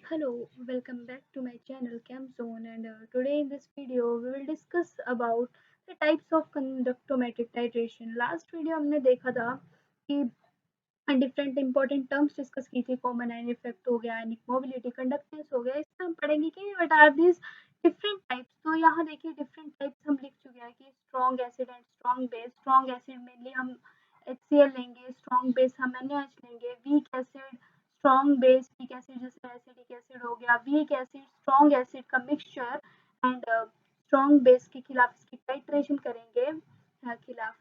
Hello, welcome back to my channel CamZone, and today in this video we will discuss about the types of conductometric titration. Last video हमने देखा था कि different important terms discuss की थी, common ion effect हो गया, आयनिक mobility, conductance हो गया। इसमें हम पढ़ेंगे कि what are these different types. तो यहाँ देखिए डिफरेंट टाइप्स हम लिख चुके हैं कि strong acid and strong base. Strong acid mainly हम HCl लेंगे, स्ट्रॉन्ग बेस हम NaOH लेंगे। Weak acid strong base, weak acid जैसे एसिडिक एसिड हो गया, वीक एसिड स्ट्रॉन्ग एसिड का मिक्सचर एंड स्ट्रॉन्ग बेस के खिलाफ इसकी टाइट्रेशन करेंगे, खिलाफ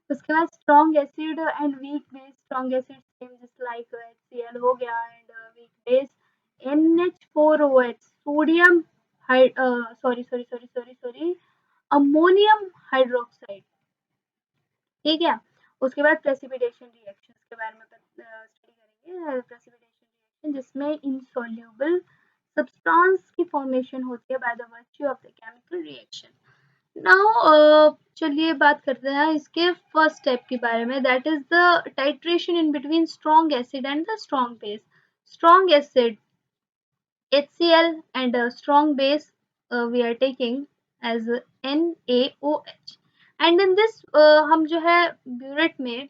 उसके बाद strong acid and weak base. Strong acid same just like HCl हो गया, and weak base NH4OH sodium sorry sorry sorry sorry sorry ammonium hydroxide. ठीक है, उसके बाद प्रेसिपिटेशन रिएक्शंस के बारे में स्टडी करेंगे। प्रेसिपिटेशन रिएक्शन जिसमें इनसॉल्युबल सब्सटेंस की फॉर्मेशन होती है by the virtue of the chemical reaction. Now चलिए बात करते हैं इसके फर्स्ट स्टेप के बारे में, that is the titration in between strong acid and the strong base. Strong acid HCl and a strong base we are taking as NaOH, and in this हम जो है ब्यूरेट में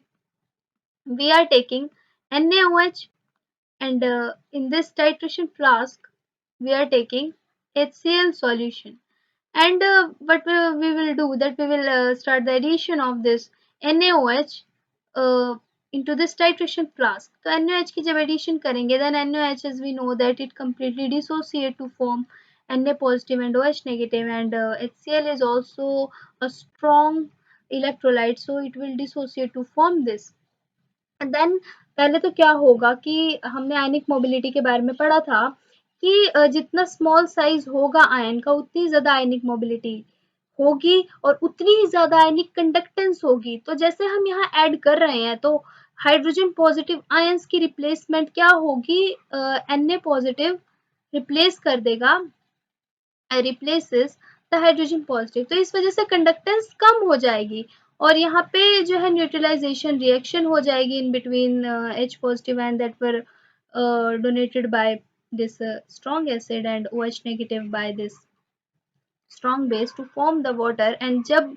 we are taking NaOH, and in this titration flask we are taking HCl solution. And what we will do that we will start the addition of this NaOH uh, into this titration flask. तो NaOH की जब addition करेंगे, then NaOH, as we know that it completely dissociate to form Na positive and OH negative, and HCl is also a strong electrolyte, so it will dissociate to form this. And then पहले तो क्या होगा कि हमने आयनिक mobility के बारे में पढ़ा था कि जितना स्मॉल साइज होगा आयन का उतनी ज्यादा आयनिक मोबिलिटी होगी और उतनी ही ज्यादा आयनिक कंडक्टेंस होगी। तो जैसे हम यहाँ ऐड कर रहे हैं तो हाइड्रोजन पॉजिटिव आयंस की रिप्लेसमेंट क्या होगी, Na पॉजिटिव रिप्लेस कर देगा, रिप्लेसेस द हाइड्रोजन पॉजिटिव। तो इस वजह से कंडक्टेंस कम हो जाएगी और यहाँ पे जो है न्यूट्रलाइजेशन रिएक्शन हो जाएगी in between H positive and that were donated bye this strong acid and OH negative by this strong base to form the water। and जब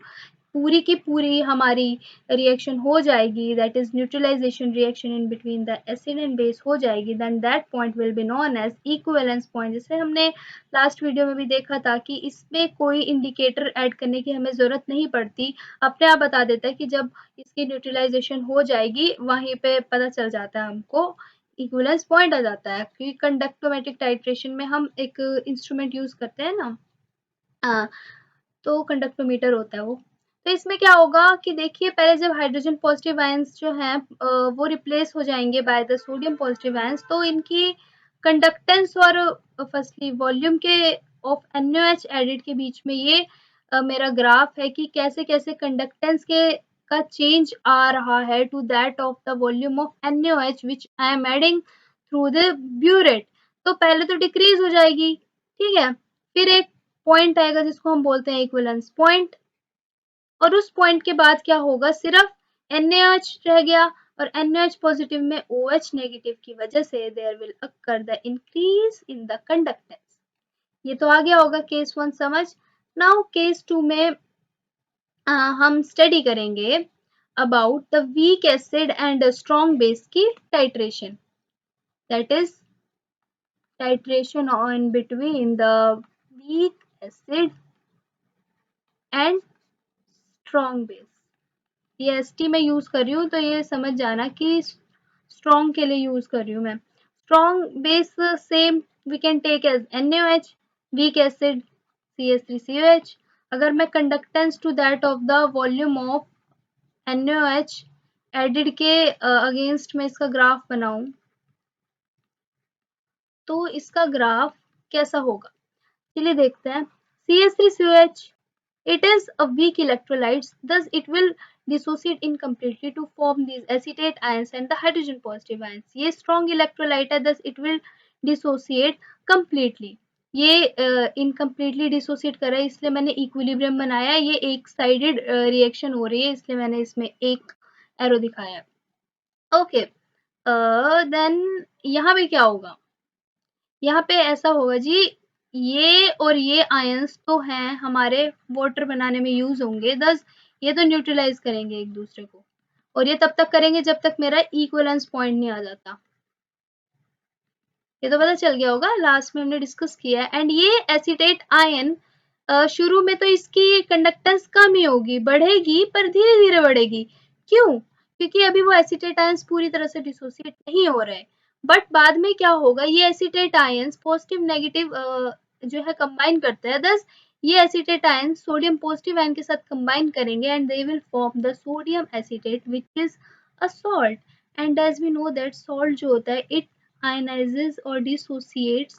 पूरी की पूरी हमारी रिएक्शन हो जाएगी, that is neutralization reaction in between the acid and base हो जाएगी, then that point will be known as equivalence point. जैसे हमने लास्ट वीडियो में भी देखा था कि इसमें कोई इंडिकेटर ऐड करने की हमें जरूरत नहीं पड़ती, अपने आप बता देता है कि जब इसकी न्यूट्रलाइजेशन हो जाएगी वहीं पे पता चल जाता है हमको, इक्विवेलेंस पॉइंट आ जाता है। क्योंकि कंडक्टोमेट्रिक टाइट्रेशन में हम एक इंस्ट्रूमेंट यूज करते हैं ना, तो कंडक्टोमीटर होता है वो। तो इसमें क्या होगा कि देखिए पहले जब हाइड्रोजन पॉजिटिव आयंस जो हैं वो रिप्लेस हो जाएंगे by the sodium positive ions, तो इनकी कंडक्टेंस और फर्स्टली वॉल्यूम के ऑफ NaOH एडिड के बीच में ये मेरा ग्राफ है कि कैसे कैसे कंडक्टेंस के का चेंज आ रहा है to that of the volume of NaOH which I am adding through the burette. तो पहले तो डिक्रीज हो जाएगी, ठीक है, फिर एक पॉइंट आएगा जिसको हम बोलते हैं इक्विवेलेंस पॉइंट, और उस पॉइंट के बाद क्या होगा, सिर्फ NaOH रह गया और NaOH पॉजिटिव में OH नेगेटिव की वजह से there will occur the increase in the conductance. ये तो आ गया होगा केस 1 समझ। नाउ केस 2 में हम स्टडी करेंगे about the weak acid and strong base की titration, that is titration on between the weak acid and strong base। ये ST में यूज कर रही हूँ तो ये समझ जाना कि स्ट्रॉन्ग के लिए यूज कर रही हूँ मैं। Strong base same we can take as NaOH, weak acid CH3COH। अगर मैं conductance to that of the volume of NaOH added के अगेंस्ट में इसका ग्राफ बनाऊं तो इसका ग्राफ कैसा होगा, चलिए देखते हैं। CH3COH, it is a weak electrolyte, thus it will dissociate incompletely to form these acetate ions and the hydrogen positive ions। ये strong electrolyte है, thus it will dissociate completely। ये incompletely dissociate कर रहा है इसलिए मैंने equilibrium बनाया है। ये एक साइडेड रिएक्शन हो रही है इसलिए मैंने इसमें एक एरो दिखाया है। ओके, देन यहाँ पे क्या होगा, यहाँ पे ऐसा होगा जी, ये और ये आयंस तो हैं हमारे वाटर बनाने में यूज होंगे, thus ये तो न्यूट्रलाइज करेंगे एक दूसरे को, और ये तब तक करेंगे जब तक मेरा इक्विवेलेंस पॉइंट नहीं आ जाता। ये तो पता चल गया होगा, लास्ट में हमने डिस्कस किया है। एंड ये एसीटेट आयन शुरू में तो इसकी कंडक्टेंस कम ही होगी, बढ़ेगी पर धीरे धीरे बढ़ेगी। क्यों? क्योंकि अभी वो एसीटेट आयंस पूरी तरह से डिसोसिएट नहीं हो रहे, बट बाद में क्या होगा, ये एसीटेट आयंस पॉजिटिव नेगेटिव जो है कंबाइन करते हैं, दस ये acetate ion sodium positive ion के साथ कंबाइन करेंगे and they will form the sodium acetate which is a salt. And as we know that salt जो होता है it ionizes or dissociates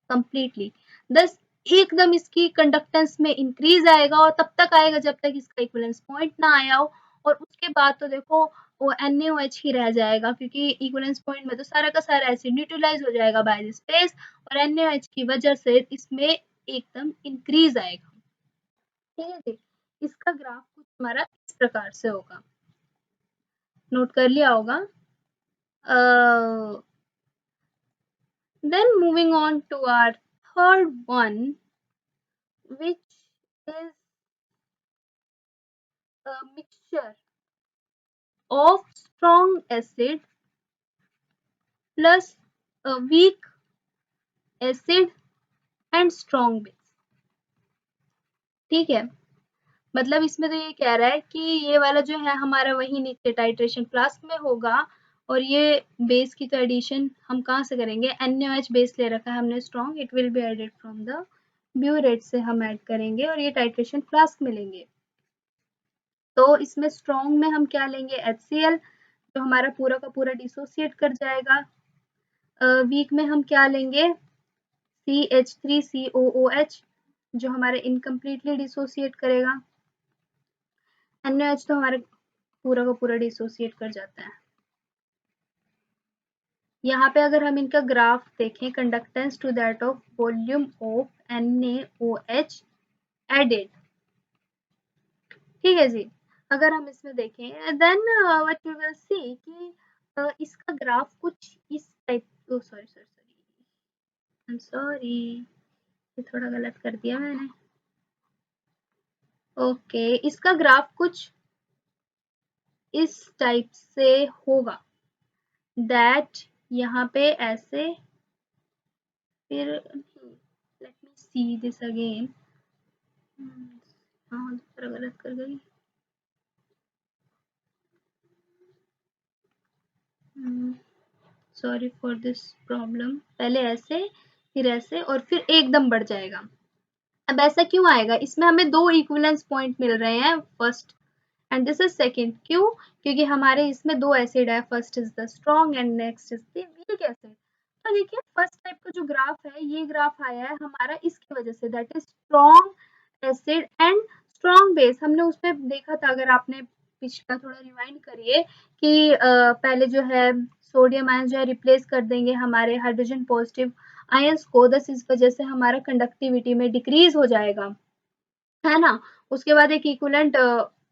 completely, thus एकदम इसकी कंडक्टेंस में इंक्रीज आएगा, और तब तक आएगा जब तक इसका इक्विवेलेंस पॉइंट ना आया हो, और उसके बाद तो देखो वो NaOH ही रह जाएगा, क्योंकि इक्विवेलेंस पॉइंट में तो सारा का सारा एसिड न्यूट्रलाइज हो जाएगा बाय द स्पेस, और NaOH की वजह से इसमें एकदम इंक्रीज आएगा। ठीक है जी, इसका ग्राफ कुछ हमारा इस प्रकार से होगा, नोट कर लिया होगा। Then moving on to our third one, which is a mixture of strong acid plus a weak acid and strong base. ठीक है, मतलब इसमें तो ये कह रहा है कि ये वाला जो है हमारा वही नीचे टाइट्रेशन फ्लास्क में होगा, और ये बेस की तो एडिशन हम कहाँ से करेंगे, NaOH बेस ले रखा है हमने strong, it will be added from the burette से हम ऐड करेंगे और ये टाइट्रेशन फ्लास्क में लेंगे। तो इसमें स्ट्रॉन्ग में हम क्या लेंगे, HCl जो हमारा पूरा का पूरा डिसोसिएट कर जाएगा। वीक में हम क्या लेंगे, CH3COOH जो हमारे इनकम्प्लीटली डिसोसिएट करेगा। NaOH तो हमारे पूरा का पूरा डिसोसिएट कर जाता है। यहाँ पे अगर हम इनका ग्राफ देखें, conductance to that of volume of NaOH added, ठीक है जी। अगर हम इसमें देखें then what we will see कि इसका ग्राफ कुछ इस type, sorry sorry sorry, I am sorry, ये थोड़ा गलत कर दिया मैंने। ओके, इसका ग्राफ कुछ इस टाइप से होगा, दैट यहाँ पे ऐसे, फिर let me see this again, हाँ थोड़ा गलत कर गई, सॉरी फॉर दिस प्रॉब्लम। पहले ऐसे, फिर ऐसे, और फिर एकदम बढ़ जाएगा। अब ऐसा क्यों आएगा, इसमें हमें दो इक्विवेलेंस पॉइंट मिल रहे हैं, first and this is second. क्यों? क्योंकि हमारे इसमें दो एसिड है, first is the strong and next is the weak acid. तो देखिए फर्स्ट टाइप का जो ग्राफ है, ये ग्राफ आया है हमारा इसकी वजह से, that is strong acid and strong base. हमने उसमें देखा था, अगर आपने पिछला थोड़ा रिवाइंड करिए कि पहले जो है सोडियम आयन जो है रिप्लेस कर देंगे हमारे हाइड्रोजन पॉजिटिव आयंस को, दस इस वजह से हमारा कंडक्टिविटी में डिक्रीज हो जाएगा, है ना। उसके बाद एक इक्विवेलेंट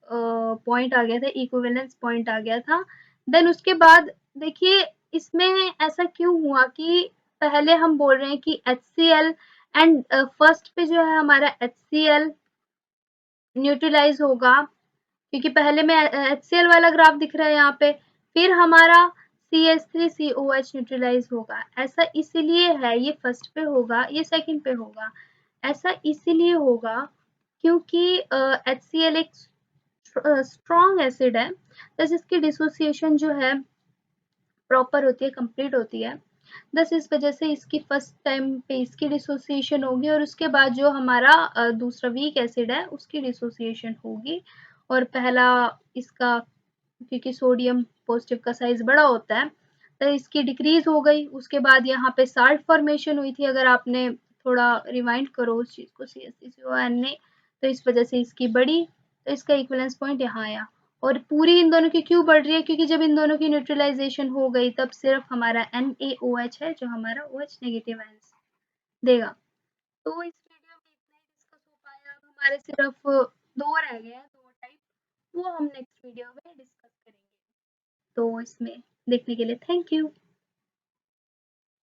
पॉइंट आ गया था, इक्विवेलेंस पॉइंट आ गया था। देन उसके बाद देखिए इसमें ऐसा क्यों हुआ कि पहले हम बोल रहे हैं कि HCl एंड फर्स्ट पे जो है हमारा HCl न्यूट्रलाइज होगा, क्योंकि पहले में HCl वाला ग्राफ दिख रहा है यहाँ पे, फिर हमारा CH3COH न्यूट्रलाइज होगा। ऐसा इसीलिए है, ये फर्स्ट पे होगा, ये सेकंड पे होगा। ऐसा इसीलिए होगा क्योंकि HCl एक स्ट्रॉन्ग एसिड है, बस इसकी डिसोसिएशन जो है प्रॉपर होती है, कंप्लीट होती है। बस इस वजह से इसकी फर्स्ट टाइम पे इसकी डिसोसिएशन होगी, और उसके बाद जो हमारा दूसरा वीक एसिड है उसकी डिसोसिएशन होगी, और पहला इसका, क्योंकि सोडियम पॉजिटिव का साइज बड़ा होता है, तो इसकी डिक्रीज हो गई। उसके बाद यहाँ पे साल्ट फॉर्मेशन हुई थी, अगर आपने थोड़ा रिवाइंड करो उस चीज को, CH3CON ने, तो इस वजह से इसकी बढ़ी, तो इसका इक्विवेलेंस पॉइंट यहाँ आया। और पूरी इन दोनों की क्यों बढ़ रही है, क्योंकि जब इन दोनों की न्यूट्रलाइजेशन हो गई तब सिर्फ हमारा NaOH है जो हमारा OH नेगेटिव आयंस देगा। तो इस वीडियो में इतना ही डिस्कस हो पाया, अब हमारे सिर्फ दो रह गए हैं, दो टाइप, वो हम नेक्स्ट वीडियो में डिस्कस करेंगे। तो इसमें देखने के लिए थैंक यू।